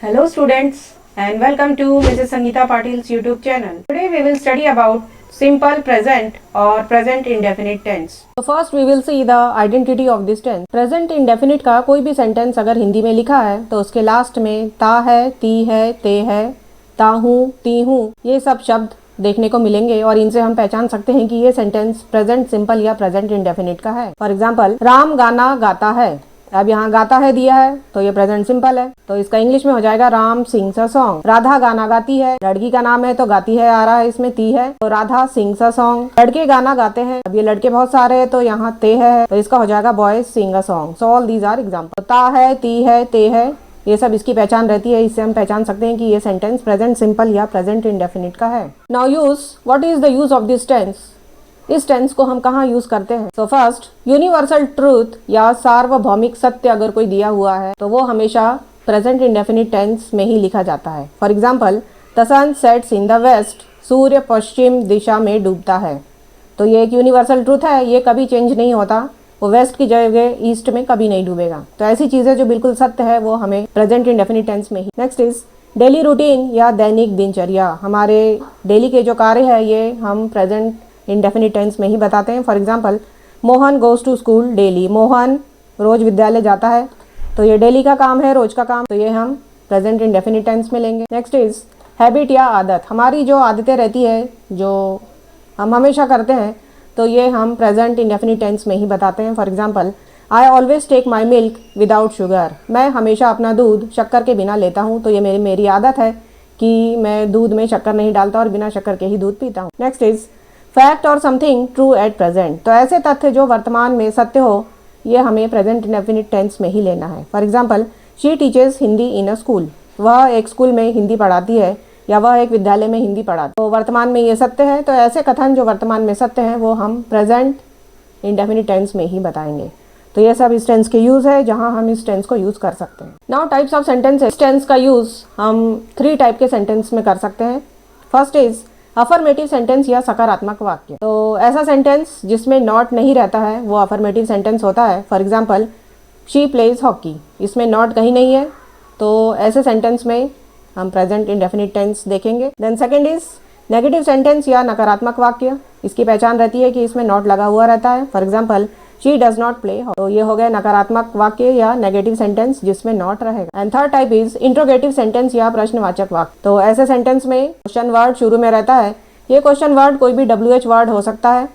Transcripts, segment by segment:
Hello students and welcome to Mrs. Sangeeta Patil's YouTube channel. Today we will study about simple present or present indefinite tense. So first we will see the identity of this tense. Present indefinite का कोई भी sentence अगर हिंदी में लिखा है तो उसके last में ता है, ती है, ते है, ता हूँ, ती हूँ ये सब शब्द देखने को मिलेंगे और इनसे हम पहचान सकते हैं कि ये सेंटेंस प्रेजेंट सिंपल या प्रेजेंट इंडेफिनिट का है। फॉर एग्जाम्पल राम गाना गाता है। अब यहाँ गाता है दिया है तो ये प्रेजेंट सिंपल है, तो इसका इंग्लिश में हो जाएगा Ram sings a song. Radha गाना गाती है, लड़की का नाम है तो गाती है आ रहा है, इसमें ती है तो राधा सिंग्स अ सॉन्ग। लड़के गाना गाते हैं, अब ये लड़के बहुत सारे हैं तो यहाँ ते है तो इसका हो जाएगा boys sing a song. So all these are example. ता है, ती है, ते है, ये सब इसकी पहचान रहती है। इससे हम पहचान सकते हैं कि ये सेंटेंस प्रेजेंट सिंपल या प्रेजेंट इंडेफिनिट का है। Now use, what is the use of this tense? इस टेंस को हम कहाँ यूज करते हैं? सो फर्स्ट, यूनिवर्सल ट्रूथ या सार्वभौमिक सत्य अगर कोई दिया हुआ है तो वो हमेशा प्रेजेंट इंडेफिनिट टेंस में ही लिखा जाता है। For example the sun sets in the west, सूर्य पश्चिम दिशा में डूबता है, तो ये एक यूनिवर्सल ट्रूथ है, ये कभी चेंज नहीं होता, वो वेस्ट की जगह ईस्ट में कभी नहीं डूबेगा। तो ऐसी चीजें जो बिल्कुल सत्य है वो हमें प्रेजेंट इंडेफिनिट टेंस में ही। नेक्स्ट इज डेली रूटीन या दैनिक दिनचर्या। हमारे डेली के जो कार्य है ये हम प्रेजेंट इंडेफिनिट टेंस में ही बताते हैं। For example Mohan goes to school daily, Mohan रोज विद्यालय जाता है, तो ये डेली का काम है, रोज का काम, तो ये हम प्रेजेंट इंडेफिनिट टेंस में लेंगे। नेक्स्ट इज हैबिट या आदत। हमारी जो आदतें रहती है जो हम हमेशा करते हैं तो ये हम प्रेजेंट इंडेफिनिट टेंस में ही बताते हैं। For example I always take my milk without sugar. मैं हमेशा अपना दूध शक्कर के बिना लेता हूँ, तो ये मेरी आदत है कि मैं दूध में शक्कर नहीं डालता और बिना शक्कर के ही दूध पीता हूँ। नेक्स्ट इज फैक्ट और समथिंग ट्रू एट प्रेजेंट। तो ऐसे तथ्य जो वर्तमान में सत्य हो ये हमें प्रेजेंट इंडेफिनिट टेंस में ही लेना है। For example she teaches Hindi in a school. वह एक स्कूल में हिंदी पढ़ाती है या वह एक विद्यालय में हिंदी पढ़ाती है, तो वर्तमान में ये सत्य है। तो ऐसे कथन जो वर्तमान में सत्य है वो हम प्रेजेंट इंडेफिनिट टेंस में ही बताएंगे। तो ये सब इस टेंस के यूज है जहां हम इस टेंस को यूज कर सकते हैं। Now types of sentences. इस टेंस का यूज हम 3 टाइप के सेंटेंस में कर सकते हैं। फर्स्ट इज अफर्मेटिव सेंटेंस या सकारात्मक वाक्य। तो ऐसा सेंटेंस जिसमें नॉट नहीं रहता है वो अफर्मेटिव सेंटेंस होता है। For example she plays hockey, इसमें नॉट कहीं नहीं है, तो ऐसे सेंटेंस में हम प्रेजेंट इंडेफिनिट टेंस देखेंगे। Then second is negative sentence या नकारात्मक वाक्य। इसकी पहचान रहती है कि इसमें नॉट लगा हुआ रहता है। For example she does not play, तो ये हो गया नकारात्मक वाक्य या नेगेटिव सेंटेंस जिसमें नॉट रहेगा। And third type is interrogative sentence या प्रश्नवाचक वाक्य। तो ऐसे सेंटेंस में क्वेश्चन वर्ड शुरू में रहता है। ये क्वेश्चन वर्ड कोई भी WH वर्ड हो सकता है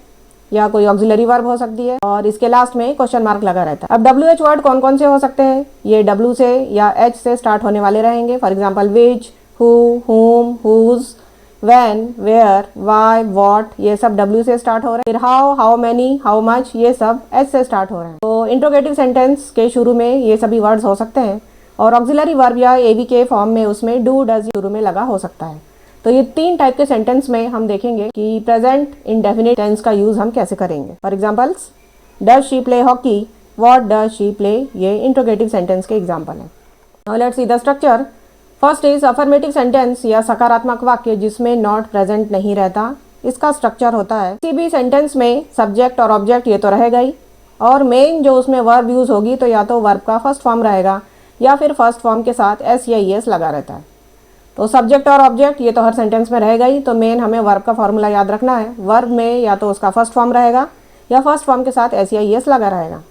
या कोई ऑक्सिलरी वर्ब हो सकती है और इसके लास्ट में क्वेश्चन मार्क लगा रहता है। अब WH वर्ड कौन कौन से हो सकते हैं? ये W से या H से स्टार्ट होने वाले रहेंगे। For example which, who, whom, whose, when, where, why, what, ये सब W से स्टार्ट हो रहे हैं। फिर how, how many, how much, ये सब H से स्टार्ट हो रहे हैं। तो इंट्रोगेटिव सेंटेंस के शुरू में ये सभी वर्ड्स हो सकते हैं और ऑक्सिलरी वर्ब या AV के फॉर्म में उसमें डू, डज शुरू में लगा हो सकता है। तो ये 3 टाइप के सेंटेंस में हम देखेंगे कि प्रेजेंट इंडेफिनिट टेंस का यूज हम कैसे करेंगे। For examples does she play hockey, what does she play, ये इंट्रोगेटिव सेंटेंस के एग्जाम्पल है। Now let's see the structure. First is affirmative sentence या सकारात्मक वाक्य जिसमें नॉट प्रेजेंट नहीं रहता। इसका स्ट्रक्चर होता है किसी भी सेंटेंस में सब्जेक्ट और ऑब्जेक्ट ये तो रहेगा ही, और मेन जो उसमें वर्ब यूज होगी तो या तो वर्ब का फर्स्ट फॉर्म रहेगा या फिर फर्स्ट फॉर्म के साथ S या ES लगा रहता है। तो सब्जेक्ट और ऑब्जेक्ट ये तो हर सेंटेंस में रहेगा ही, तो मेन हमें वर्ब का फॉर्मूला याद रखना है। वर्ब में या तो उसका फर्स्ट फॉर्म रहेगा या फर्स्ट फॉर्म के साथ S या ES लगा रहेगा।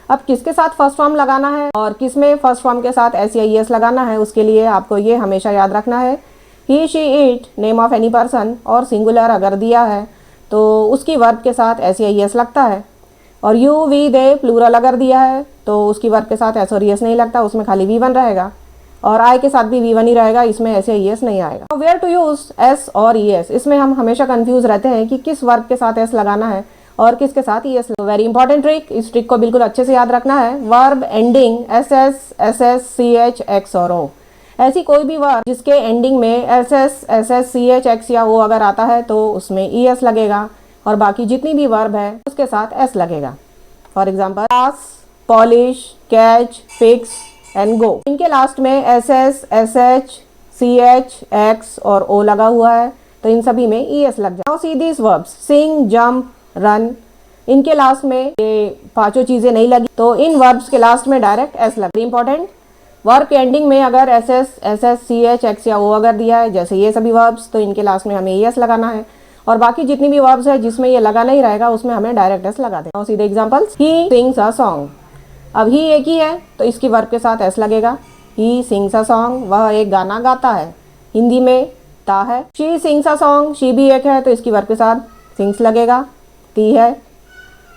अब किसके साथ फर्स्ट फॉर्म लगाना है और किसमें फर्स्ट फॉर्म के साथ S या ES लगाना है उसके लिए आपको ये हमेशा याद रखना है he, she, it, name of any person, और सिंगुलर अगर दिया है तो उसकी वर्ब के साथ S या ES लगता है, और यू, वी, दे प्लूरल अगर दिया है तो उसकी वर्ब के साथ S और ES नहीं लगता, उसमें खाली V1 रहेगा, और आई के साथ भी V1 ही रहेगा, इसमें S या ES नहीं आएगा। वेयर टू यूज S और ES, इसमें हम हमेशा कंफ्यूज रहते हैं कि किस वर्ब के साथ S लगाना है और किसके साथ ES। वेरी इंपॉर्टेंट ट्रिक, इस ट्रिक को बिल्कुल अच्छे से याद रखना है। Verb ending SS, SS, CH, X और O, ऐसी कोई भी वर्ब जिसके एंडिंग में SS, SS, CH, X या O अगर आता है तो उसमें ES लगेगा, और बाकी जितनी भी वर्ब है उसके साथ S लगेगा। For example pass, polish, catch, fix and go, इनके लास्ट में SS, SH, CH, X और O लगा हुआ है, तो इन सभी में ES लग जाए। Now see this verbs sing, jump, run, इनके लास्ट में ये 5 चीजें नहीं लगी, तो इन वर्ब्स के लास्ट में डायरेक्ट S लग। इंपॉर्टेंट, वर्ब के एंडिंग में अगर S S C H X या ओ अगर दिया है, जैसे ये सभी वर्ब्स, तो इनके लास्ट में हमें एस लगाना है। और बाकी जितनी भी वर्ब्स है जिसमें ये लगा नहीं रहेगा उसमें हमें डायरेक्ट एस लगा देना। सीधे examples, he sings a song. अब ही एक ही है तो इसकी वर्ब के साथ एस लगेगा। ही सिंग्स अ सॉन्ग, वह एक गाना गाता है, हिंदी में ता है। She sings a song, she भी एक है तो इसकी वर्ब के साथ सिंग्स लगेगा, ती है।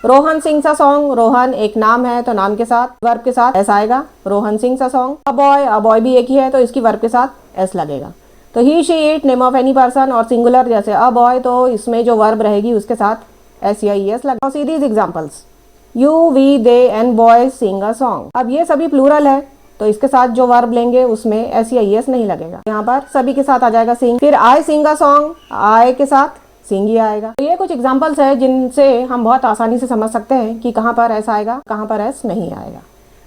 Rohan sings a song, Rohan एक नाम है तो नाम के साथ वर्ब के साथ एस आएगा, Rohan sings a song. A boy भी एक ही है तो इसकी वर्ब के साथ एस लगेगा। तो he she it, name of any person, और सिंगुलर जैसे अ बॉय तो इसमें जो वर्ब रहेगी उसके साथ एस या ई एस लगेगा। See these examples, you we they and boys sing a song. अब ये सभी प्लूरल है तो इसके साथ जो वर्ब लेंगे उसमें एस या ई एस नहीं लगेगा, यहाँ पर सभी के साथ आ जाएगा सिंग। फिर आई सिंग अ सॉन्ग, आई के साथ सिंग ही आएगा। तो ये कुछ एग्जांपल्स है जिनसे हम बहुत आसानी से समझ सकते हैं कि कहाँ पर एस आएगा, कहाँ पर एस नहीं आएगा।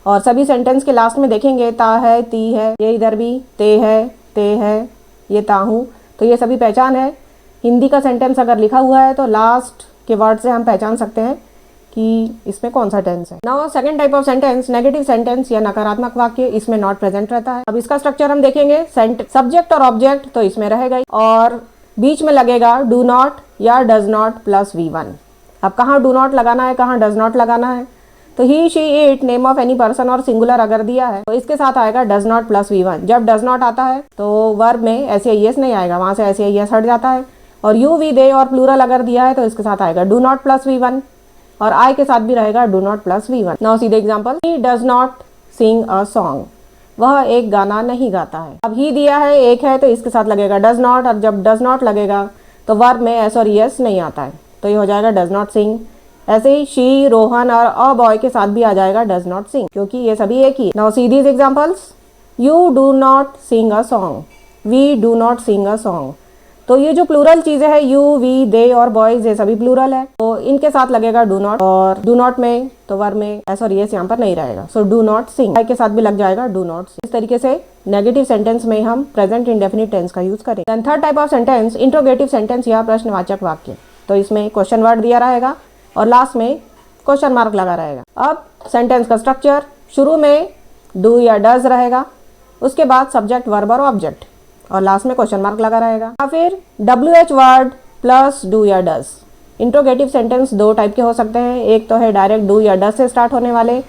और सभी सेंटेंस के लास्ट में देखेंगे ता है, ती है, ये इधर भी ते है, ये ता हूँ, तो ये सभी पहचान है। हिंदी का सेंटेंस अगर लिखा हुआ है तो लास्ट के वर्ड से हम पहचान सकते हैं कि इसमें कौन सा टेंस है। Now second type of sentence, negative sentence या नकारात्मक वाक्य, इसमें नॉट प्रेजेंट रहता है। अब इसका स्ट्रक्चर हम देखेंगे, सब्जेक्ट और ऑब्जेक्ट तो इसमें रहेगा ही, और बीच में लगेगा डू नॉट या डज नॉट प्लस V1। अब कहाँ डू नॉट लगाना है, कहाँ डज नॉट लगाना है, तो he she it, name of any person और सिंगुलर अगर दिया है तो इसके साथ आएगा डज नॉट प्लस V1। जब डज नॉट आता है तो वर्ब में ऐसे एस नहीं आएगा, वहां से ऐसे एस हट जाता है। और यू वी दे और प्लूरल अगर दिया है तो इसके साथ आएगा डू नॉट प्लस V1, और आई के साथ भी रहेगा do not plus V1। Now सीधे example, he does not sing a song, वह एक गाना नहीं गाता है। अब ही दिया है, एक है तो इसके साथ लगेगा डज नॉट, और जब डज नॉट लगेगा तो वर्ब में एस और एस नहीं आता है तो ये हो जाएगा डज नॉट सिंग। ऐसे ही शी, रोहन और अ बॉय के साथ भी आ जाएगा डज नॉट सिंग, क्योंकि ये सभी एक ही। Now see these examples, you do not sing a song, we do not sing a song. तो ये जो प्लूरल चीजें हैं, यू वी दे और बॉयज, ये सभी प्लूरल है तो इनके साथ लगेगा डू नॉट, और डू नॉट में तो वर्ब में एस और एस यहाँ पर नहीं रहेगा, सो डू नॉट सिंग। आई के साथ भी लग जाएगा डू नॉट सिंग। इस तरीके से नेगेटिव सेंटेंस में हम प्रेजेंट इंडेफिनिट टेंस का यूज करें। Then third type of sentence, interrogative sentence या प्रश्नवाचक वाक्य। तो इसमें क्वेश्चन वर्ड दिया रहेगा और लास्ट में क्वेश्चन मार्क लगा रहेगा। अब सेंटेंस का स्ट्रक्चर, शुरू में डू या डज रहेगा, उसके बाद सब्जेक्ट, वर्ब और ऑब्जेक्ट, और लास्ट में क्वेश्चन मार्क लगा रहेगा। या फिर WH वर्ड प्लस डू या डज। इंट्रोगेटिव सेंटेंस दो टाइप के हो सकते हैं, एक तो है डायरेक्ट डू या डज से स्टार्ट होने वाले,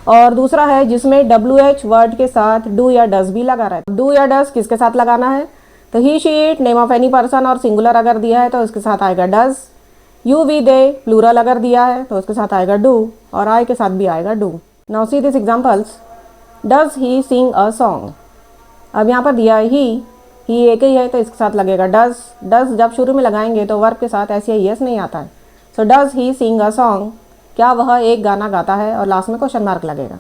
और दूसरा है जिसमें WH वर्ड के साथ डू या डज भी लगा रहा है। डू या डज किसके साथ लगाना है, तो he she it, name of any person और सिंगुलर अगर दिया है तो उसके साथ आएगा does. You we they plural अगर दिया है तो उसके साथ आएगा डू, और आई के साथ भी आएगा do. Now see this examples, does he sing a song. अब यहाँ पर दिया है ही एक ही है तो इसके साथ लगेगा डज। डज जब शुरू में लगाएंगे तो वर्ब के साथ ऐसे यस नहीं आता है, so does he sing a song, क्या वह एक गाना गाता है, और लास्ट में क्वेश्चन मार्क लगेगा।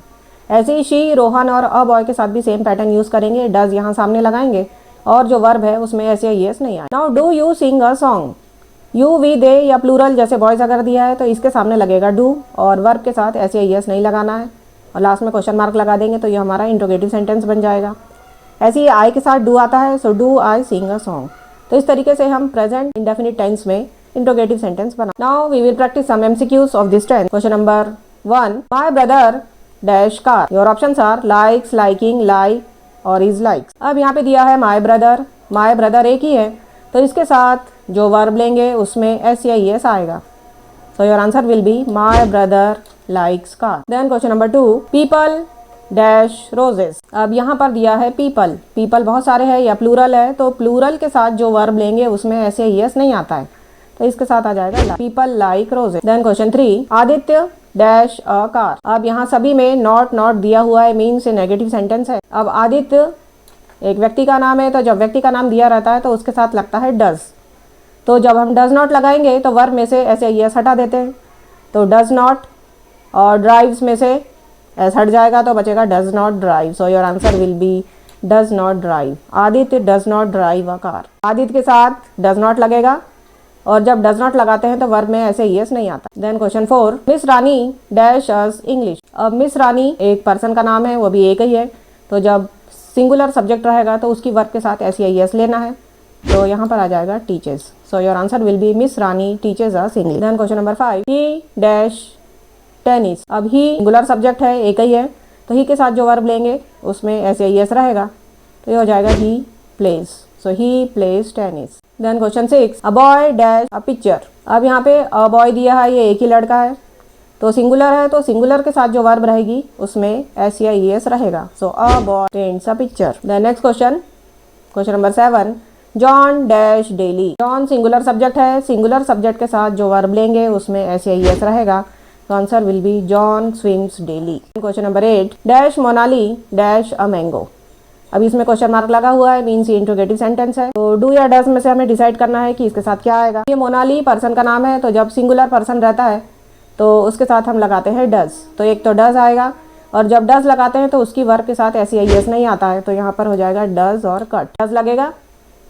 ऐसे ही शी, रोहन और अ बॉय के साथ भी सेम पैटर्न यूज करेंगे, डज यहाँ सामने लगाएंगे और जो वर्ब है उसमें ऐसे यस नहीं आए। Now do you sing a song, you we they या प्लूरल जैसे बॉयज अगर दिया है तो इसके सामने लगेगा डू, और वर्ब के साथ ऐसे यस नहीं लगाना है और लास्ट में क्वेश्चन मार्क लगा देंगे तो ये हमारा इंट्रोगेटिव सेंटेंस बन जाएगा। ऐसे ही आई के साथ डू आता है, so do I Singh a song. तो इस तरीके से हम प्रेजेंट इंडेफिनिट टेंस में इंट्रोगेटिव सेंटेंस बना। Now we will practice some MCQs of this tense. Question number 1, my brother dash car. Your options are likes, liking, like और is likes. अब यहाँ पे दिया है माय ब्रदर एक ही है तो इसके साथ जो वर्ब लेंगे उसमें एस या एस आएगा, so your answer will be my brother likes car. Then question number 2, people dash roses. अब यहाँ पर दिया है पीपल बहुत सारे हैं या प्लूरल है तो प्लूरल के साथ जो वर्ब लेंगे उसमें ऐसे यस नहीं आता है तो इसके साथ आ जाएगा people like roses. Then question 3, Aditya dash a car. अब यहाँ सभी में नॉट दिया हुआ है, मीन्स नेगेटिव सेंटेंस है। अब आदित्य एक व्यक्ति का नाम है तो जब व्यक्ति का नाम दिया रहता है तो उसके साथ लगता है डज, तो जब हम डज नॉट लगाएंगे तो वर्ब में से ऐसे यस हटा देते हैं तो डज नॉट, और ड्राइव्स में से एस हट जाएगा तो बचेगा does not drive, so your answer will be does not drive. Aditya does not drive a car. Aditya के साथ डज नॉट लगेगा और जब डज नॉट लगाते हैं तो वर्ब में ऐसे यस नहीं आता। देन क्वेश्चन 4, मिस रानी डैश अस इंग्लिश। अब मिस रानी एक पर्सन का नाम है, वो भी एक ही है तो जब सिंगुलर सब्जेक्ट रहेगा तो उसकी वर्ब के साथ ऐसे यस लेना है तो यहाँ पर आ जाएगा teachers, so your answer will be Miss Rani teachers us English. Then question number 5, he dash tennis. अब ही सिंगुलर सब्जेक्ट है, एक ही है तो ही के साथ जो वर्ब लेंगे उसमें SAES रहेगा, तो ये हो जाएगा he plays. So he plays tennis. Then question 6, a boy dash a picture. अब यहाँ पे अ बॉय दिया है, ये एक ही लड़का है, तो सिंगुलर है, तो सिंगुलर के साथ जो वर्ब रहेगी उसमें SAES रहेगा। So a boy paints a picture. Then next question number 7, John dash daily. John singular subject है, सिंगुलर सब्जेक्ट के साथ जो वर्ब लेंगे उसमें SAES रहेगा, तो answer will be John swims daily. Question number 8, dash Monali dash a mango. अभी इसमें क्वेश्चन मार्क लगा हुआ है, मीन्स ये इंट्रोगेटिव सेंटेंस है, तो डू या डज में से हमें डिसाइड करना है कि इसके साथ क्या आएगा। ये मोनाली पर्सन का नाम है, तो जब सिंगुलर पर्सन रहता है तो उसके साथ हम लगाते हैं डज, तो एक तो डज आएगा, और जब डज लगाते हैं तो उसकी वर्ब के साथ SAES नहीं आता है, तो यहाँ पर हो जाएगा डज और कट। डज लगेगा,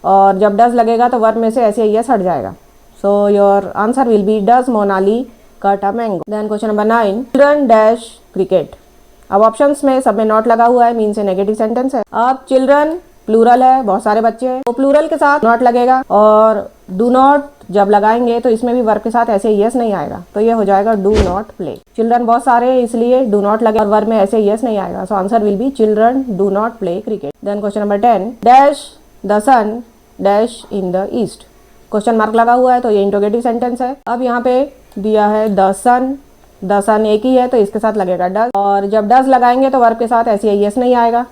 और जब डज लगेगा तो वर्ब में से SAES हट जाएगा। So your answer will be does Monali cut a mango. Then question number 9, children dash cricket. अब ऑप्शंस में सब में नॉट लगा हुआ है, मीन्स ए नेगेटिव सेंटेंस है। अब चिल्ड्रन प्लूरल है, बहुत सारे बच्चे हैं, तो प्लूरल के साथ नॉट लगेगा, और डू नॉट जब लगाएंगे तो इसमें भी वर्ब के साथ SAES नहीं आएगा, तो ये हो जाएगा डू नॉट प्ले। चिल्ड्रन बहुत सारे हैं इसलिए डू नॉट लगे और वर्ब में SAES नहीं आएगा, so answer will be children do not play cricket. Then question number 10, dash the sun dash in the east. Question mark लगा हुआ है, तो ये इंट्रोगेटिव सेंटेंस है। अब यहाँ पे दिया है द सन एक ही है, तो इसके साथ लगेगा डज, और जब डज लगाएंगे तो वर्ब के साथ SAES नहीं आएगा,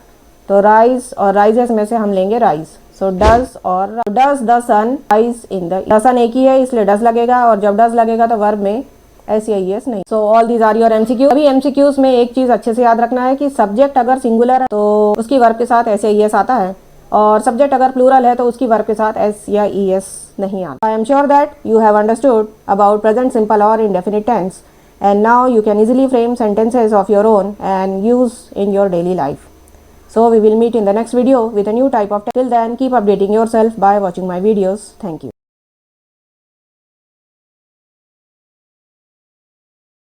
तो राइज और राइजेस में से हम लेंगे rise. So does the sun rise in the sun एक ही है इसलिए डज लगेगा, और जब डज लगेगा तो वर्ब में SAES नहीं। So all these are your MCQ। अभी MCQs में एक चीज अच्छे से याद रखना है कि सब्जेक्ट अगर सिंगुलर है तो उसकी वर्ब के साथ SAES आता है, और सब्जेक्ट अगर प्लूरल है तो उसकी वर्ब के साथ S या ES नहीं आता। I am sure that you have understood about present simple और indefinite tense, and now you can easily frame sentences of your own and use in your daily life. So we will meet in the next video with a new type of text. Till then, keep updating yourself by watching my videos. Thank you.